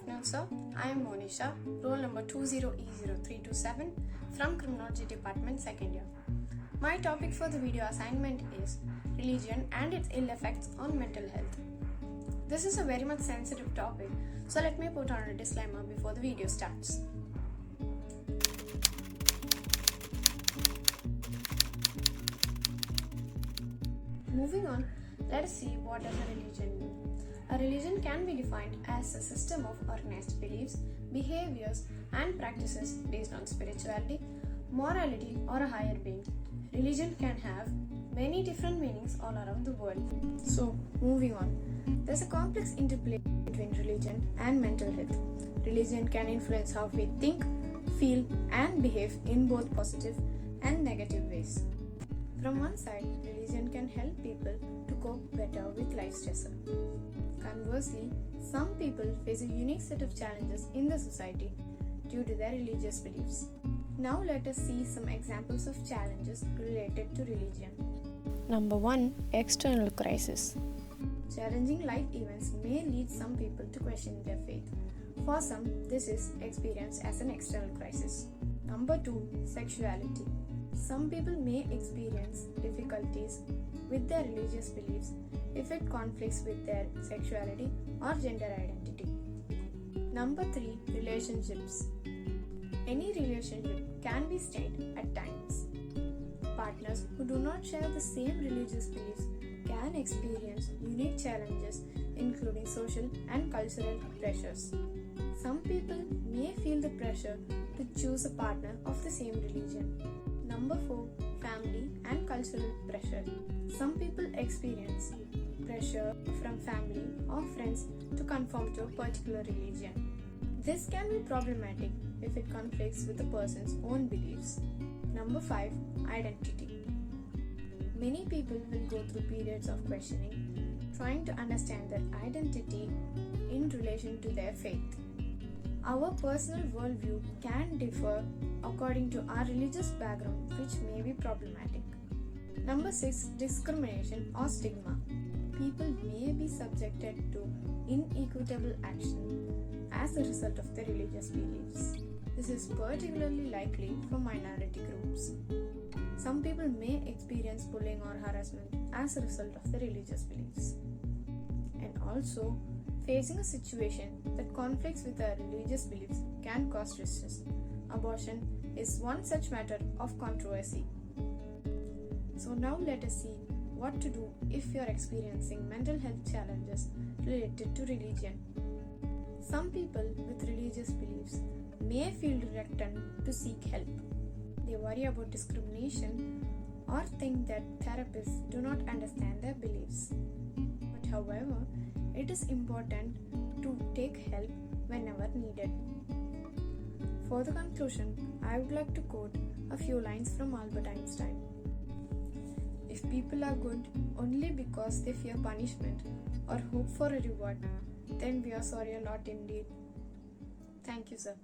afternoon, sir. I am Monish V, roll number 20E0327 from Criminology Department, second year. My topic for the video assignment is religion and its ill effects on mental health. This is a very much sensitive topic, so let me put on a disclaimer before the video starts. Moving on, let us see what does a religion mean. A religion can be defined as a system of organized beliefs, behaviors, and practices based on spirituality, morality, or a higher being. Religion can have many different meanings all around the world. So, moving on, there's a complex interplay between religion and mental health. Religion can influence how we think, feel, and behave in both positive and negative ways. From one side, religion can help people to cope better with life stressor. Conversely, some people face a unique set of challenges in the society due to their religious beliefs. Now let us see some examples of challenges related to religion. Number 1. External crisis. Challenging life events may lead some people to question their faith. For some, this is experienced as an external crisis. Number 2. Sexuality. Some people may experience difficulties with their religious beliefs if it conflicts with their sexuality or gender identity. Number 3. Relationships. Any relationship can be strained at times. Partners who do not share the same religious beliefs can experience unique challenges, including social and cultural pressures. Some people may feel the pressure to choose a partner of the same religion. Number 4. Family and cultural pressure. Some people experience pressure from family or friends to conform to a particular religion. This can be problematic if it conflicts with the person's own beliefs. Number 5. Identity. Many people will go through periods of questioning, trying to understand their identity in relation to their faith. Our personal worldview can differ according to our religious background, which may be problematic. Number 6. Discrimination or stigma. People may be subjected to inequitable action as a result of their religious beliefs. This is particularly likely for minority groups. Some people may experience bullying or harassment as a result of their religious beliefs. And also, facing a situation that conflicts with our religious beliefs can cause distress. Abortion is one such matter of controversy. So now let us see what to do if you are experiencing mental health challenges related to religion. Some people with religious beliefs may feel reluctant to seek help. They worry about discrimination or think that therapists do not understand their beliefs. But however, it is important to take help whenever needed. For the conclusion, I would like to quote a few lines from Albert Einstein. If people are good only because they fear punishment or hope for a reward, then we are sorry a lot indeed. Thank you, sir.